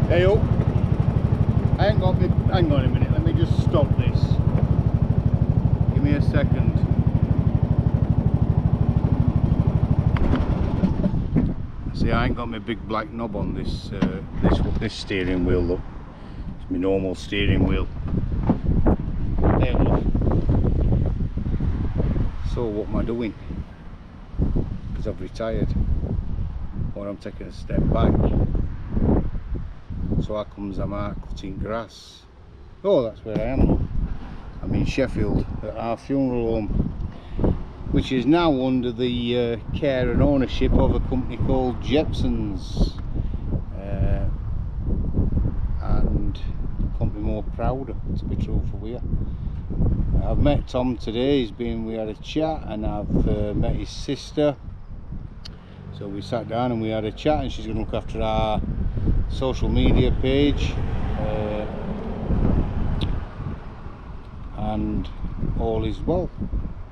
Hey up. I ain't got me. Hang on a minute, let me just stop this. Give me a second. See, I ain't got my big black knob on this this steering wheel, look. It's my normal steering wheel. There, look. So what am I doing? Because I've retired. Or I'm taking a step back. So how comes I'm out cutting grass? Oh, that's where I am, look. I'm in Sheffield at our funeral home, which is now under the care and ownership of a company called Jepson's, and couldn't be more prouder, to be truthful with you. I've met Tom today. We had a chat, and I've met his sister. So we sat down and we had a chat, and she's going to look after our social media page, and all is well,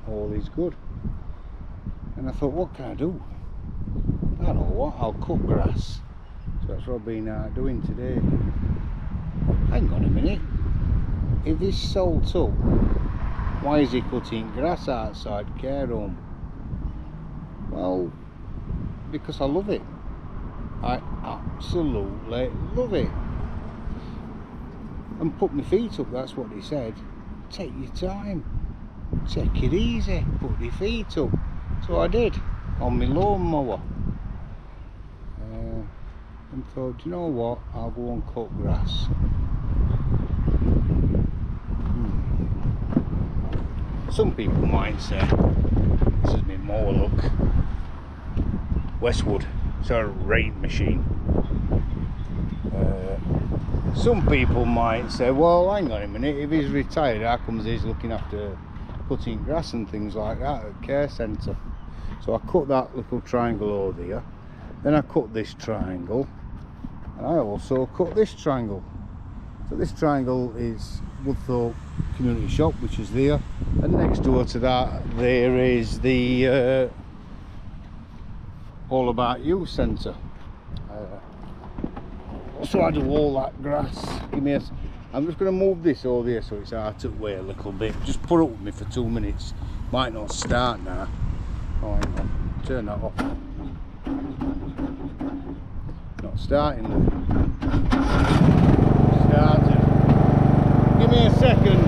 all is good. And I thought, what can I do? I don't know what, I'll cut grass. So that's what I've been doing today. Hang on a minute, if he's sold up, why is he cutting grass outside care home? Well, because I love it. I absolutely love it. And put my feet up, that's what he said. Take your time, take it easy, put your feet up. So I did, on my lawnmower. And thought, you know what, I'll go and cut grass. Some people might say, this is my mower, look. Westwood, it's a rate machine. Some people might say, well, hang on a minute, if he's retired, how comes he's looking after cutting grass and things like that at a care centre? So I cut that little triangle over here, then I cut this triangle, and I also cut this triangle. So this triangle is Woodthorpe Community Shop, which is there, and next door to that there is the All About You centre. So I do all that grass. I'm just going to move this over here so it's out of the way a little bit. Just put up with me for 2 minutes. Might not start now. Oh, hang on. Turn that off. Not starting. Started. Give me a second.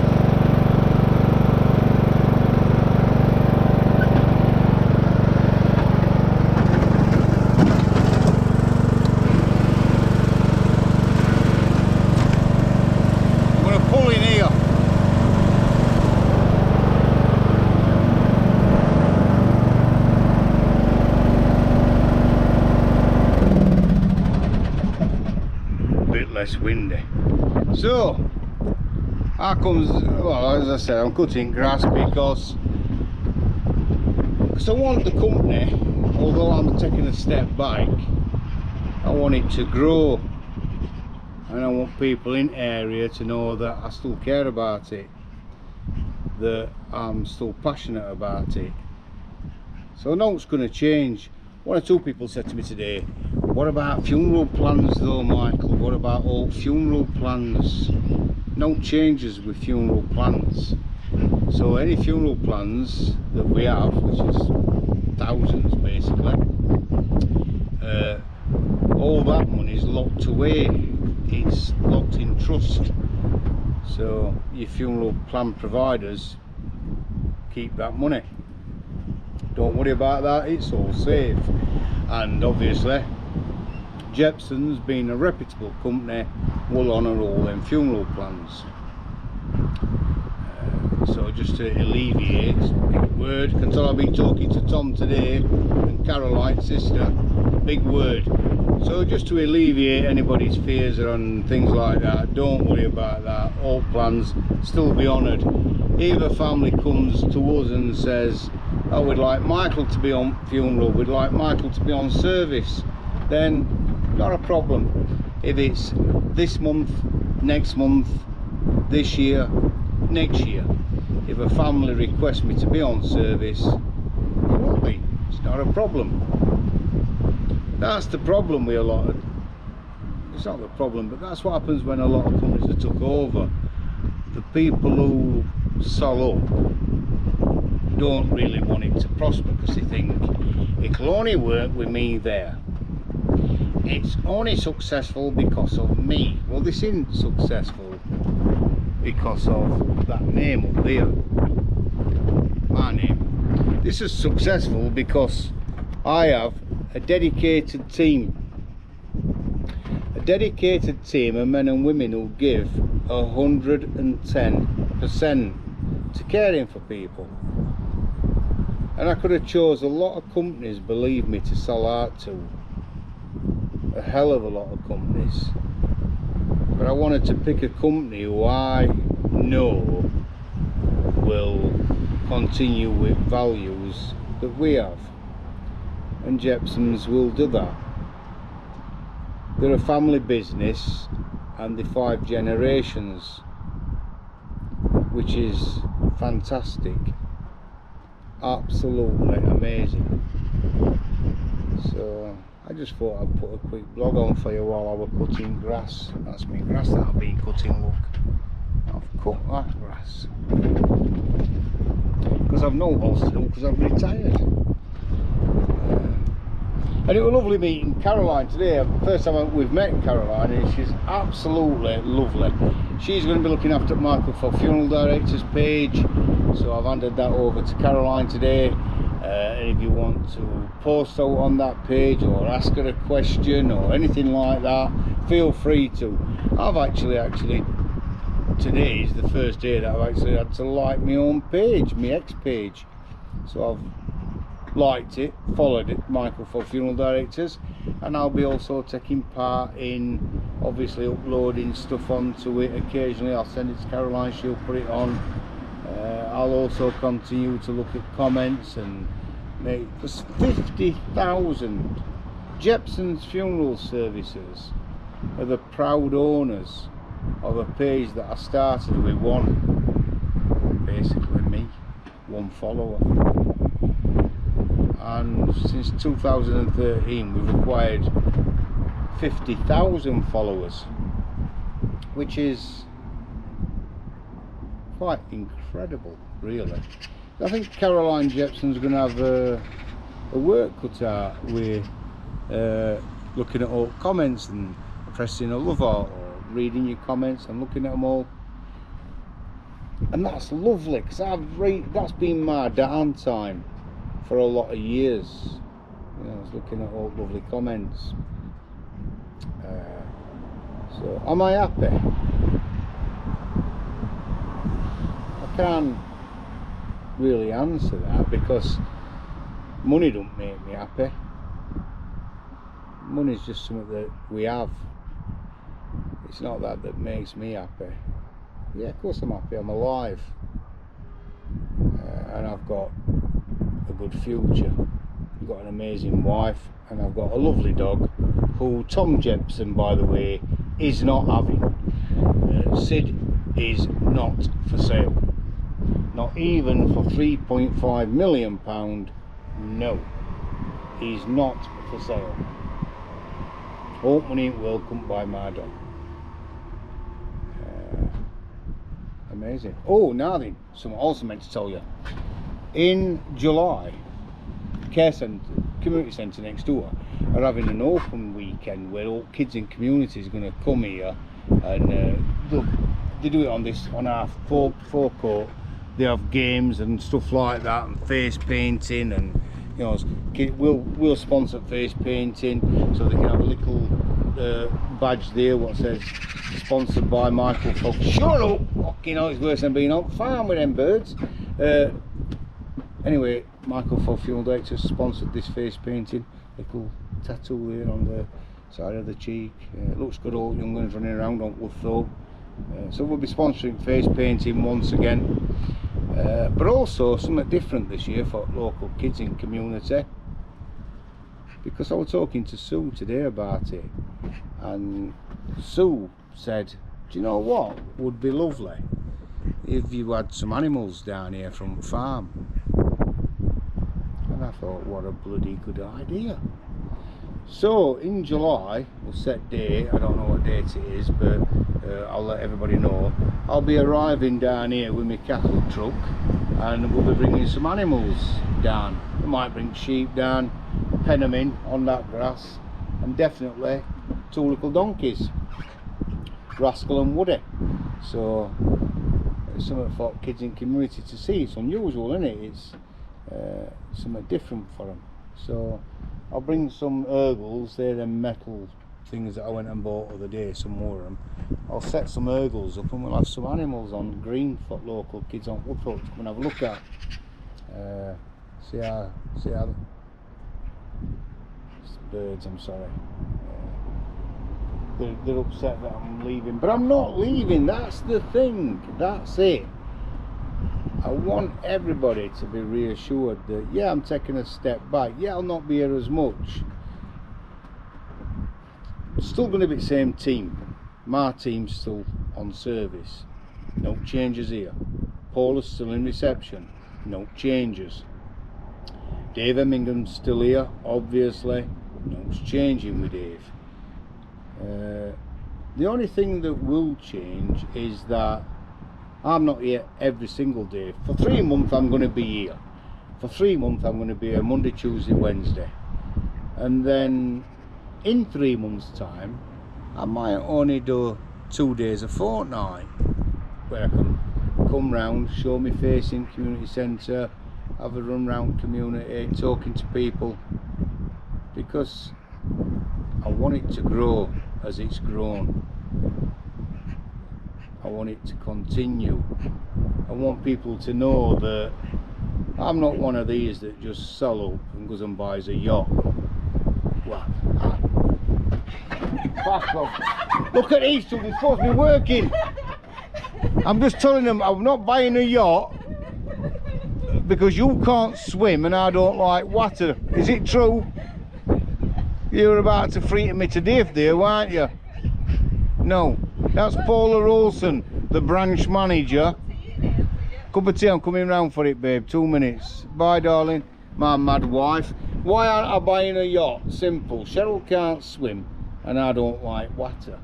Less windy. So how comes, well, as I said, I'm cutting grass because I want the company, although I'm taking a step back, I want it to grow, and I want people in the area to know that I still care about it, that I'm still passionate about it. So I know it's going to change. One or two people said to me today, what about funeral plans though, Michael? What about all funeral plans? No changes with funeral plans. So any funeral plans that we have, which is thousands basically, all that money is locked away. It's locked in trust. So your funeral plan providers keep that money. Don't worry about that, it's all safe. And obviously Jepson's, being a reputable company, will honour all them funeral plans. So just to alleviate, big word, until I've been talking to Tom today and Caroline's sister, big word. So just to alleviate anybody's fears on things like that, don't worry about that, all plans still be honoured. If a family comes to us and says, oh, we'd like Michael to be on funeral, we'd like Michael to be on service, then not a problem. If it's this month, next month, this year, next year, if a family requests me to be on service, it will be. It's not a problem. That's the problem with a lot of it's not the problem, but that's what happens when a lot of companies are took over. The people who sell up don't really want it to prosper because they think it'll only work with me there. It's only successful because of me. Well, this isn't successful because of that name up there, my name. This is successful because I have a dedicated team. A dedicated team of men and women who give 110% to caring for people. And I could have chose a lot of companies, believe me, to sell out to. A hell of a lot of companies. But I wanted to pick a company who I know will continue with values that we have. And Jepson's will do that. They're a family business and they're 5 generations, which is fantastic. Absolutely amazing. So I just thought I'd put a quick blog on for you while I was cutting grass. That's me grass that I've been cutting, look. I've cut that grass. Because I've no else to do because I've retired. And it was lovely meeting Caroline today. First time we've met Caroline, and she's absolutely lovely. She's going to be looking after Michael for Funeral Directors page, so I've handed that over to Caroline today. And if you want to post out on that page or ask her a question or anything like that, feel free to. I've actually today is the first day that I've actually had to like my own page, my ex page. So I've liked it, followed it, Michael for Funeral Directors, and I'll be also taking part in obviously uploading stuff onto it occasionally. I'll send it to Caroline, she'll put it on. I'll also continue to look at comments and make. There's 50,000 Jepson's Funeral Services are the proud owners of a page that I started with basically me, 1 follower. And since 2013 we've acquired 50,000 followers, which is quite incredible, really. I think Caroline Jepson's going to have a work cut out with looking at all comments and pressing a love heart or reading your comments and looking at them all. And that's lovely, because that's been my downtime for a lot of years. You know, I was looking at all lovely comments. So am I happy? I can't really answer that because money don't make me happy. Money's just something that we have. It's not that makes me happy. Yeah, of course I'm happy, I'm alive. And I've got a good future. I've got an amazing wife, and I've got a lovely dog who Tom Jepson, by the way, is not having. Sid is not for sale. Not even for £3.5 million. No, he's not for sale. Hope money will come by my dog. Amazing. Oh, now then, something also meant to tell you. In July, care centre, community centre next door are having an open weekend where all kids in communities are going to come here, and they do it on our forecourt. They have games and stuff like that, and face painting, and you know, we'll sponsor face painting, so they can have a little badge there what says sponsored by Michael Fox. Shut up! Fucking hell, it's worse than being on farm with them birds. Anyway, Michael Fox Funeral Directors sponsored this face painting. Little tattoo there on the side of the cheek. It looks good, all young ones running around on wood though. So we'll be sponsoring face painting once again. But also something different this year for local kids in community, because I was talking to Sue today about it, and Sue said, do you know what would be lovely if you had some animals down here from the farm? And I thought, what a bloody good idea. So in July, we'll set date, I don't know what date it is, but I'll let everybody know. I'll be arriving down here with my cattle truck, and we'll be bringing some animals down. I might bring sheep down, pen them in on that grass, and definitely 2 little donkeys, Rascal and Woody. So it's something for kids in community to see. It's unusual, isn't it? It's something different for them. So I'll bring some ergles, they're them metal things that I went and bought the other day, some more of them. I'll set some ergles up and we'll have some animals on green for local kids on Woodthorpe to come and have a look at. See how birds, I'm sorry. They're upset that I'm leaving, but I'm not leaving, that's the thing, that's it. I want everybody to be reassured that, yeah, I'm taking a step back, yeah, I'll not be here as much. Still going to be the same team. My team's still on service, no changes here. Paul is still in reception, no changes. Dave Emmingham's still here, obviously, no's changing with Dave. The only thing that will change is that I'm not here every single day. For 3 months I'm going to be here. For 3 months I'm going to be here Monday, Tuesday, Wednesday. And then in 3 months time I might only do 2 days a fortnight where I can come round, show my face in community centre, have a run round community, talking to people, because I want it to grow as it's grown. I want it to continue. I want people to know that I'm not one of these that just sell up and goes and buys a yacht. Well, fuck off. Look at these two, they're supposed to be working. I'm just telling them I'm not buying a yacht because you can't swim and I don't like water. Is it true? You were about to frighten me to death there, weren't you? No, that's Paula Olsen, the branch manager. Cup of tea, I'm coming round for it, babe. 2 minutes. Bye, darling. My mad wife. Why aren't I buying a yacht? Simple. Cheryl can't swim and I don't like water.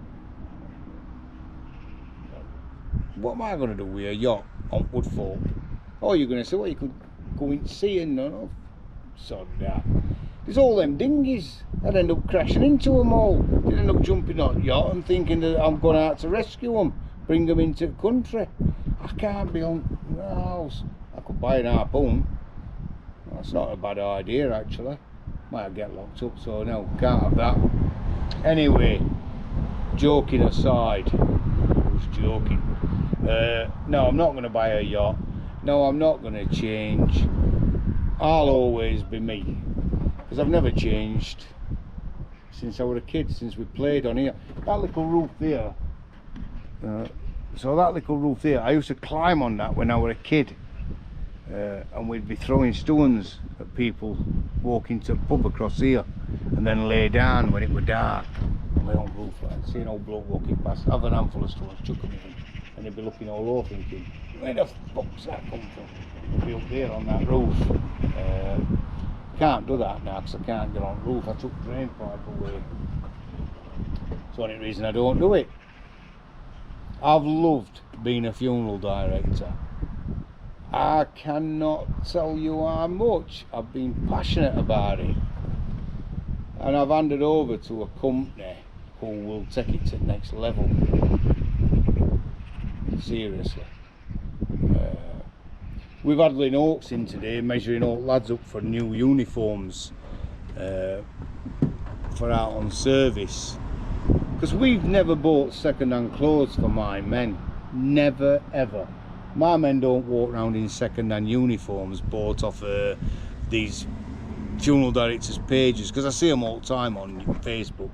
What am I going to do with a yacht on Woodthorpe? Oh, you're going to say, well, you could go in sea and no, sod that. There's all them dinghies. I'd end up crashing into them all. They'd end up jumping on the yacht and thinking that I'm going out to rescue them, bring them into the country. I can't be on the house. I could buy an harpoon. That's not a bad idea, actually. Might get locked up, so no, can't have that. Anyway, joking aside, who's joking? No, I'm not going to buy a yacht. No, I'm not going to change. I'll always be me, because I've never changed since I was a kid, since we played on here. That little roof there, so that little roof there, I used to climb on that when I was a kid, and we'd be throwing stones at people walking to the pub across here, and then lay down when it was dark, lay on roof like, see an old bloke walking past, have an handful of stones, chuck them in, and they'd be looking all over thinking, where the fuck's that come from? We'd be up there on that roof. Can't do that now because I can't get on the roof. I took the drain pipe away. It's the only reason I don't do it. I've loved being a funeral director. I cannot tell you how much I've been passionate about it. And I've handed over to a company who will take it to the next level. Seriously. We've had Lynn Oaks in today, measuring all lads up for new uniforms for out on service. Because we've never bought second-hand clothes for my men. Never, ever. My men don't walk around in second-hand uniforms bought off these funeral directors' pages, because I see them all the time on Facebook.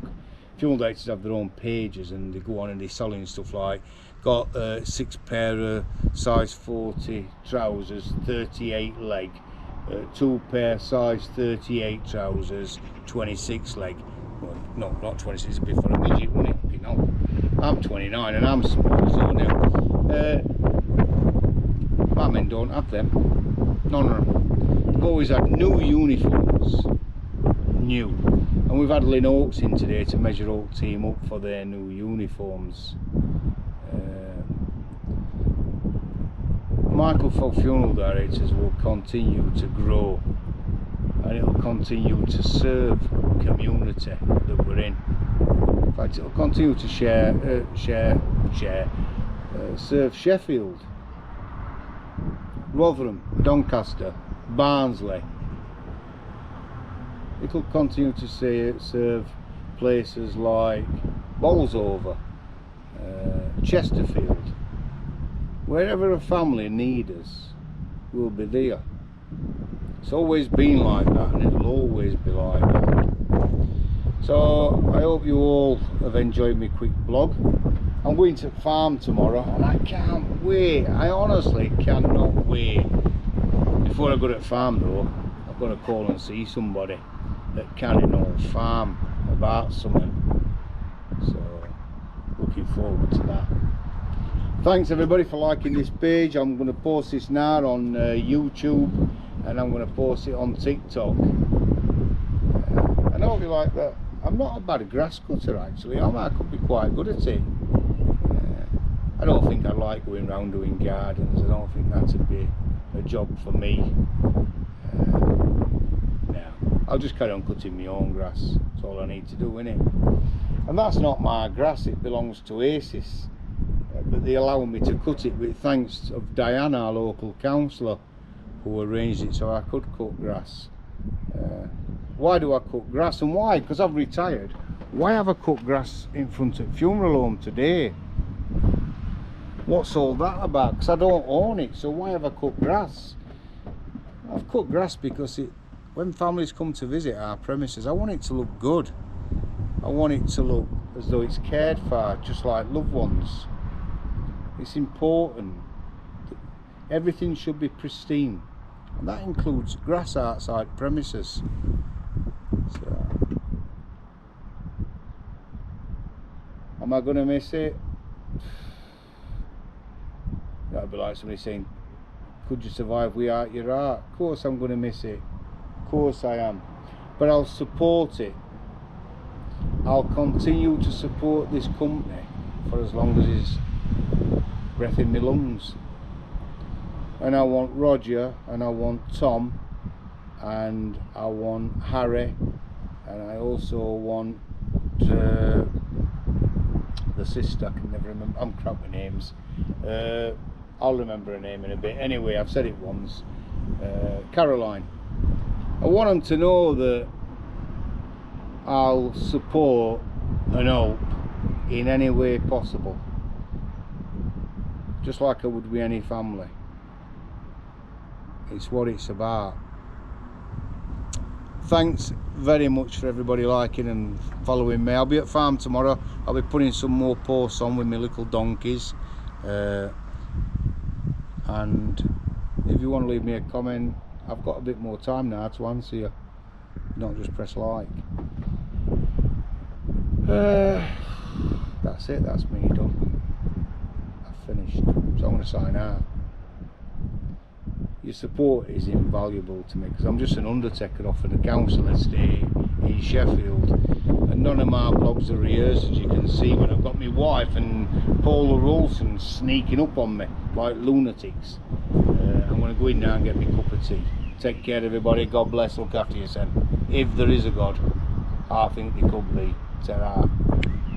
Funeral directors have their own pages and they go on and they're selling stuff like, got 6 pair of size 40 trousers, 38 leg, 2 pair size 38 trousers, 26 leg. Well, no, not 26, it'd be for a midget, wouldn't it? You know, I'm 29 and I'm small, so now my men don't have them. None of them. They've always had new uniforms. New. And we've had Lynn Oaks in today to measure Oak Team up for their new uniforms. Michael Fogg Funeral Directors will continue to grow, and it will continue to serve the community that we're in. In fact, it will continue to serve Sheffield, Rotherham, Doncaster, Barnsley. It will continue to serve places like Bolsover, Chesterfield. Wherever a family need us, we'll be there. It's always been like that, and it'll always be like that. So I hope you all have enjoyed my quick blog. I'm going to farm tomorrow, and I can't wait. I honestly cannot wait. Before I go to the farm though, I've got to call and see somebody at Cannon Farm about something. So looking forward to that. Thanks everybody for liking this page. I'm going to post this now on YouTube, and I'm going to post it on TikTok. And I hope you like that. I'm not a bad grass cutter actually. I could be quite good at it. I don't think I like going around doing gardens. I don't think that would be a job for me. No, I'll just carry on cutting my own grass. That's all I need to do, innit? And that's not my grass, it belongs to ACES. But they allow me to cut it with thanks of Diana, our local councillor, who arranged it so I could cut grass. Why do I cut grass, and why? Because I've retired. Why have I cut grass in front of funeral home today? What's all that about? Because I don't own it, so why have I cut grass? I've cut grass because when families come to visit our premises, I want it to look good. I want it to look as though it's cared for, just like loved ones. It's important. Everything should be pristine, and that includes grass outside premises. So, am I going to miss it? That'd be like somebody saying, could you survive without your art? Of course I'm going to miss it. Of course I am. But I'll support it. I'll continue to support this company for as long as it's breath in my lungs. And I want Roger, and I want Tom, and I want Harry, and I also want the sister. I can never remember. I'm crap with names. I'll remember her name in a bit. Anyway, I've said it once. Caroline. I want them to know that I'll support and help in any way possible, just like I would with any family. It's what it's about. Thanks very much for everybody liking and following me. I'll be at farm tomorrow. I'll be putting some more posts on with my little donkeys, and if you want to leave me a comment, I've got a bit more time now to answer you, not just press like. That's it, that's me done. I've finished, so I'm going to sign out. Your support is invaluable to me, because I'm just an undertaker off of the council estate in Sheffield, and none of my blogs are yours, as you can see, when I've got my wife and Paula Rolson sneaking up on me like lunatics. I'm going to go in now and get me a cup of tea. Take care everybody, God bless, look after yourself. If there is a God, I think there could be. Ta-ra.